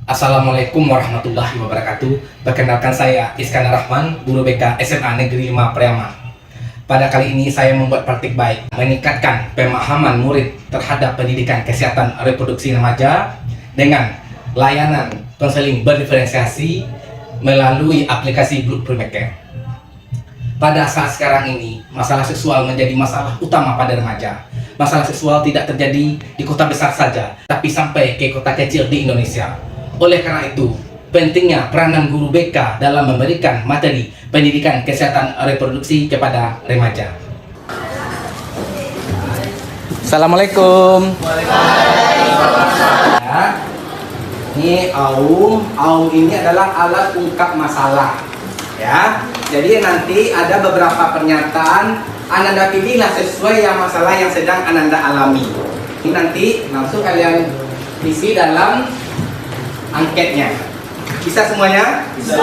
Assalamualaikum warahmatullahi wabarakatuh. Perkenalkan saya Iskandar Rahman, guru BK SMA Negeri 5 Priama. Pada kali ini saya membuat praktik baik, meningkatkan pemahaman murid terhadap pendidikan kesehatan reproduksi remaja dengan layanan konseling berdiferensiasi melalui aplikasi Blue Premaker. Pada saat sekarang ini, masalah seksual menjadi masalah utama pada remaja. Masalah seksual tidak terjadi di kota besar saja, tapi sampai ke kota kecil di Indonesia. Oleh karena itu, pentingnya peranan guru BK dalam memberikan materi pendidikan kesehatan reproduksi kepada remaja. Assalamualaikum. Ya, ini AUM ini adalah alat ungkap masalah. Ya, jadi nanti ada beberapa pernyataan, Ananda pilihlah sesuai yang masalah yang sedang Ananda alami. Ini nanti langsung kalian isi dalam angketnya. Bisa semuanya? Bisa.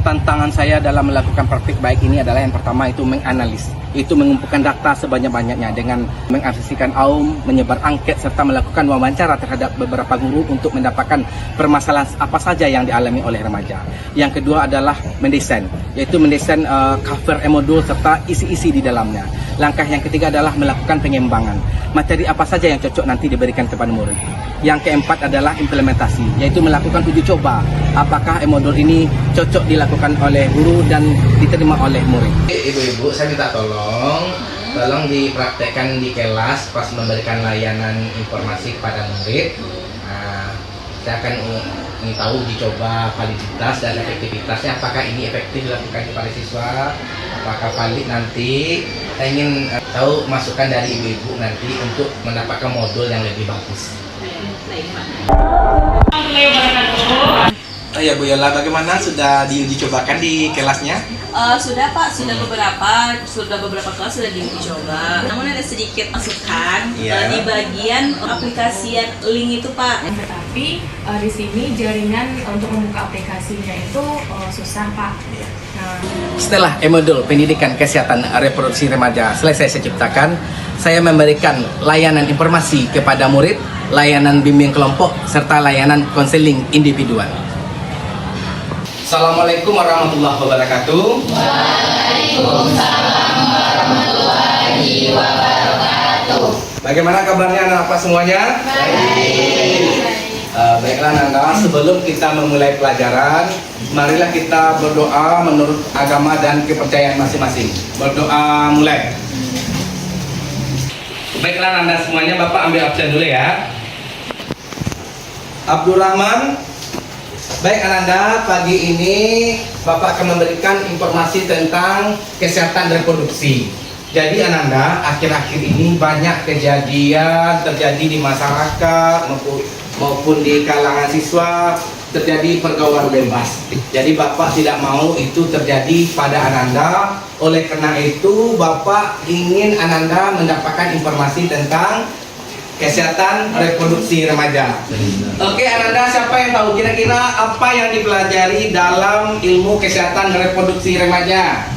Tantangan saya dalam melakukan praktik baik ini adalah yang pertama itu menganalis, itu mengumpulkan data sebanyak-banyaknya dengan mengaksesikan AUM, menyebar angket serta melakukan wawancara terhadap beberapa guru untuk mendapatkan permasalahan apa saja yang dialami oleh remaja. Yang kedua adalah mendesain, yaitu mendesain cover e-modul serta isi-isi di dalamnya. Langkah yang ketiga adalah melakukan pengembangan, materi apa saja yang cocok nanti diberikan kepada murid. Yang keempat adalah implementasi, yaitu melakukan uji coba apakah e-modul ini cocok dilakukan oleh guru dan diterima oleh murid. Ibu-ibu, saya minta tolong dipraktekkan di kelas pas memberikan layanan informasi kepada murid. Nah, saya akan ingin tahu dicoba validitas dan efektivitasnya, apakah ini efektif dilakukan kepada siswa, apakah valid nanti. Saya ingin tahu masukan dari ibu-ibu nanti untuk mendapatkan modul yang lebih bagus. Ya Bu Yola, bagaimana sudah diuji cobakan di kelasnya? Sudah Pak, sudah beberapa kelas sudah diuji coba. Namun ada sedikit masukan di bagian aplikasian link itu Pak. Tetapi di sini jaringan untuk membuka aplikasinya itu susah Pak. Setelah e-modul pendidikan kesehatan reproduksi remaja selesai saya ciptakan, saya memberikan layanan informasi kepada murid, layanan bimbing kelompok, serta layanan konseling individual. Assalamualaikum warahmatullahi wabarakatuh. Waalaikumsalam warahmatullahi wabarakatuh. Bagaimana kabarnya anak-anak semuanya? Baik. Baiklah anak-anak, sebelum kita memulai pelajaran, marilah kita berdoa menurut agama dan kepercayaan masing-masing. Berdoa mulai. Baiklah anak-anak semuanya, Bapak ambil absen dulu ya. Abdurrahman. Baik Ananda, pagi ini Bapak akan memberikan informasi tentang kesehatan reproduksi. Jadi Ananda, akhir-akhir ini banyak kejadian terjadi di masyarakat maupun di kalangan siswa, terjadi pergaulan bebas. Jadi Bapak tidak mau itu terjadi pada Ananda. Oleh karena itu Bapak ingin Ananda mendapatkan informasi tentang kesehatan reproduksi remaja. Oke Ananda, siapa yang tahu kira-kira apa yang dipelajari dalam ilmu kesehatan reproduksi remaja?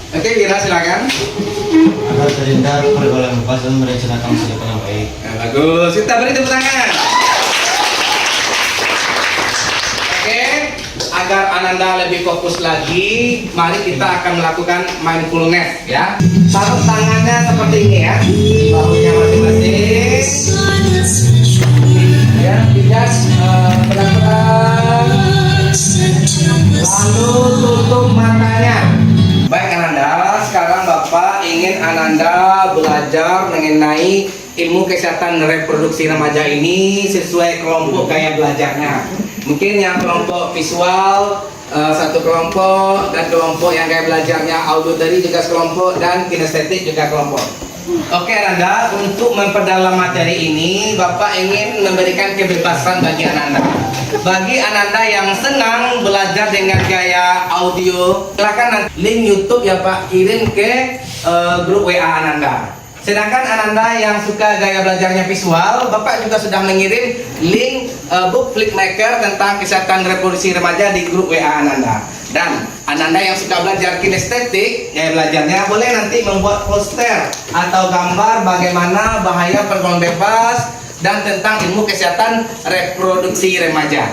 Oke, Wira silakan. Agar terhindar pergaulan bebas dan merencanakan masa depan yang baik. Nah, bagus, kita beri tepuk tangan. Oke, agar Ananda lebih fokus lagi, mari kita akan melakukan mindfulness ya. Taruh tangannya seperti ini ya, bahunya masing-masing. Ya, pijat pelan-pelan. Lalu tutup matanya. Baik Ananda, sekarang Bapak ingin Ananda belajar mengenai ilmu kesehatan reproduksi remaja ini sesuai kelompok gaya belajarnya. Mungkin yang kelompok visual satu kelompok, dan kelompok yang gaya belajarnya auditory juga sekelompok, dan kinestetik juga kelompok. Oke Ananda, untuk memperdalam materi ini Bapak ingin memberikan kebebasan bagi Ananda. Bagi Ananda yang senang belajar dengan gaya audio, silakan link YouTube ya Pak kirim ke grup WA Ananda. Sedangkan Ananda yang suka gaya belajarnya visual, Bapak juga sudah mengirim link book Flipmaker tentang kesehatan reproduksi remaja di grup WA Ananda. Dan Ananda yang suka belajar kinestetik, gaya belajarnya boleh nanti membuat poster atau gambar bagaimana bahaya pergaulan bebas dan tentang ilmu kesehatan reproduksi remaja.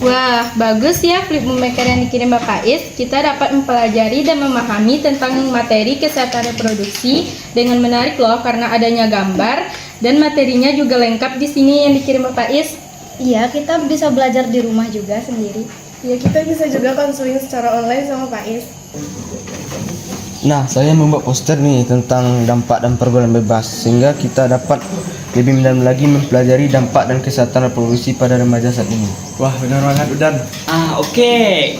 Wah, bagus ya flipbook maker yang dikirim Bapak Is. Kita dapat mempelajari dan memahami tentang materi kesehatan reproduksi dengan menarik loh karena adanya gambar dan materinya juga lengkap di sini yang dikirim Bapak Is. Iya, kita bisa belajar di rumah juga sendiri. Ya, kita bisa juga konseling secara online sama Pak Is. Nah, saya membuat poster nih tentang dampak dan pergaulan bebas sehingga kita dapat lebih mendalam lagi mempelajari dampak dan kesehatan reproduksi pada remaja saat ini. Wah, benar banget Udan. Oke.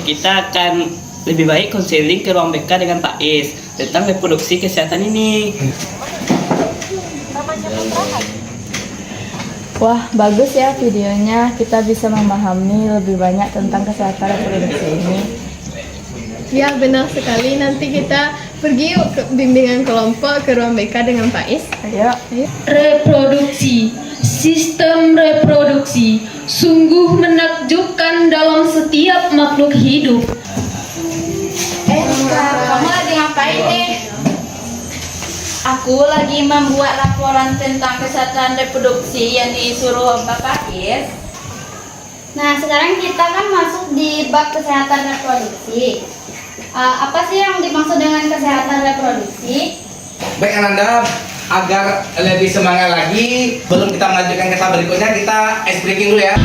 Kita akan lebih baik konseling ke ruang BK dengan Pak Is tentang reproduksi kesehatan ini. Wah, bagus ya videonya. Kita bisa memahami lebih banyak tentang kesehatan reproduksi ini. Ya, benar sekali. Nanti kita pergi yuk ke bimbingan kelompok ke ruang BK dengan Pak Is. Ayo. Reproduksi, sistem reproduksi sungguh menakjubkan dalam setiap makhluk hidup. Kamu lagi ngapain nih? Aku lagi membuat laporan tentang kesehatan reproduksi yang disuruh Bapak Is. Nah, sekarang kita kan masuk di bab kesehatan reproduksi. Apa sih yang dimaksud dengan kesehatan reproduksi? Baik Ananda, agar lebih semangat lagi, belum kita melanjutkan ke tahap berikutnya, kita ice breaking dulu ya.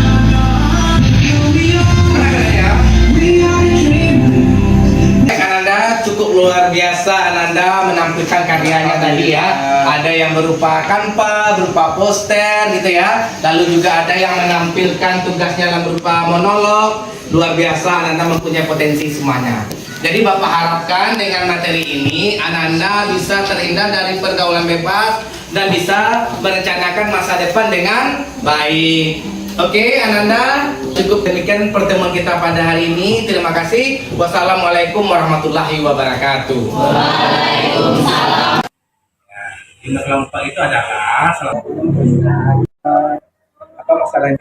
Baik Ananda, cukup luar biasa Ananda menampilkan karyanya tadi ya. Ada yang berupa kanva, berupa poster gitu ya. Lalu juga ada yang menampilkan tugasnya dalam berupa monolog. Luar biasa, Ananda mempunyai potensi semuanya. Jadi Bapak harapkan dengan materi ini Ananda bisa terhindar dari pergaulan bebas dan bisa merencanakan masa depan dengan baik. Oke Ananda, cukup demikian pertemuan kita pada hari ini. Terima kasih. Wassalamualaikum warahmatullahi wabarakatuh. Waalaikumsalam. Ilmu kelompok itu adalah salah satu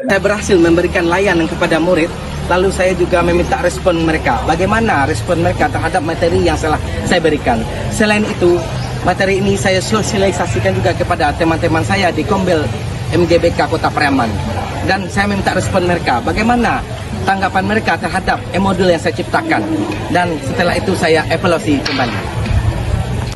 saya berhasil memberikan layanan kepada murid, lalu saya juga meminta respon mereka. Bagaimana respon mereka terhadap materi yang saya berikan. Selain itu, materi ini saya sosialisasikan juga kepada teman-teman saya di Kombel MGBK Kota Pariaman. Dan saya meminta respon mereka, bagaimana tanggapan mereka terhadap modul yang saya ciptakan. Dan setelah itu saya evaluasi kembali.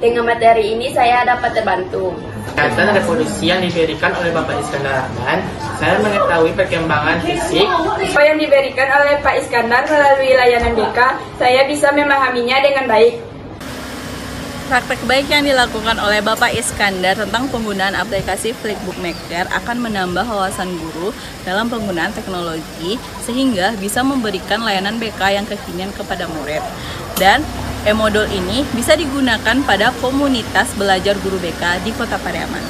Dengan materi ini saya dapat terbantu. Kesehatan reproduksi yang diberikan oleh Bapak Iskandar Rahman, saya mengetahui perkembangan fisik. Apa yang diberikan oleh Pak Iskandar melalui layanan BK, saya bisa memahaminya dengan baik. Praktek baik yang dilakukan oleh Bapak Iskandar tentang penggunaan aplikasi Flipbook Maker akan menambah wawasan guru dalam penggunaan teknologi sehingga bisa memberikan layanan BK yang kekinian kepada murid. Dan e-modul ini bisa digunakan pada komunitas belajar guru BK di Kota Pariaman.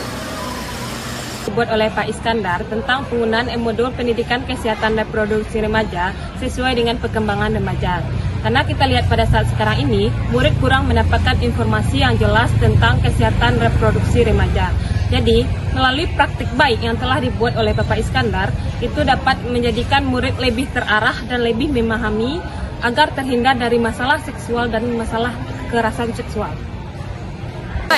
Dibuat oleh Pak Iskandar tentang penggunaan e-modul pendidikan kesehatan reproduksi remaja sesuai dengan perkembangan remaja. Karena kita lihat pada saat sekarang ini, murid kurang mendapatkan informasi yang jelas tentang kesehatan reproduksi remaja. Jadi, melalui praktik baik yang telah dibuat oleh Bapak Iskandar, itu dapat menjadikan murid lebih terarah dan lebih memahami agar terhindar dari masalah seksual dan masalah kekerasan seksual.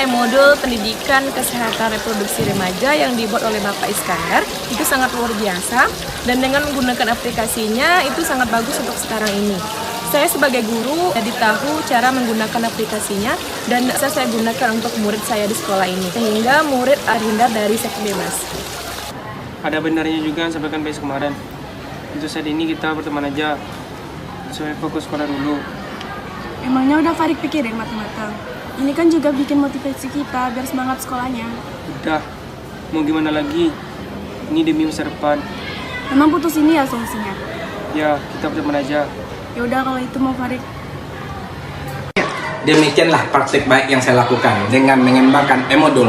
Modul pendidikan kesehatan reproduksi remaja yang dibuat oleh Bapak Iskandar itu sangat luar biasa dan dengan menggunakan aplikasinya itu sangat bagus untuk sekarang ini. Saya sebagai guru jadi tahu cara menggunakan aplikasinya dan saya gunakan untuk murid saya di sekolah ini sehingga murid terhindar dari seks bebas. Ada benarnya juga yang sampaikan Pak Is kemarin. Untuk saat ini kita berteman aja. Saya fokus sekolah dulu. Emangnya udah Farid pikirin matang-matang? Ini kan juga bikin motivasi kita biar semangat sekolahnya. Udah, mau gimana lagi? Ini demi masa depan. Memang putus ini ya solusinya? Ya, kita berteman aja. Ya udah kalau itu mau Farid. Demikianlah praktik baik yang saya lakukan dengan mengembangkan e-modul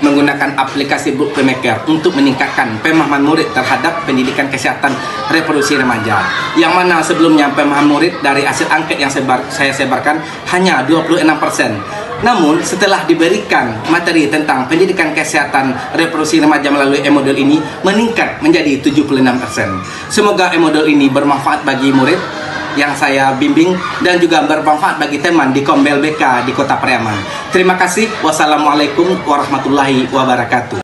menggunakan aplikasi Book Maker untuk meningkatkan pemahaman murid terhadap pendidikan kesehatan reproduksi remaja. Yang mana sebelumnya pemahaman murid dari hasil angket yang saya sebarkan hanya 26%. Namun setelah diberikan materi tentang pendidikan kesehatan reproduksi remaja melalui e-modul ini meningkat menjadi 76%. Semoga e-modul ini bermanfaat bagi murid yang saya bimbing dan juga bermanfaat bagi teman di Kombel BK di Kota Pariaman. Terima kasih. Wassalamualaikum warahmatullahi wabarakatuh.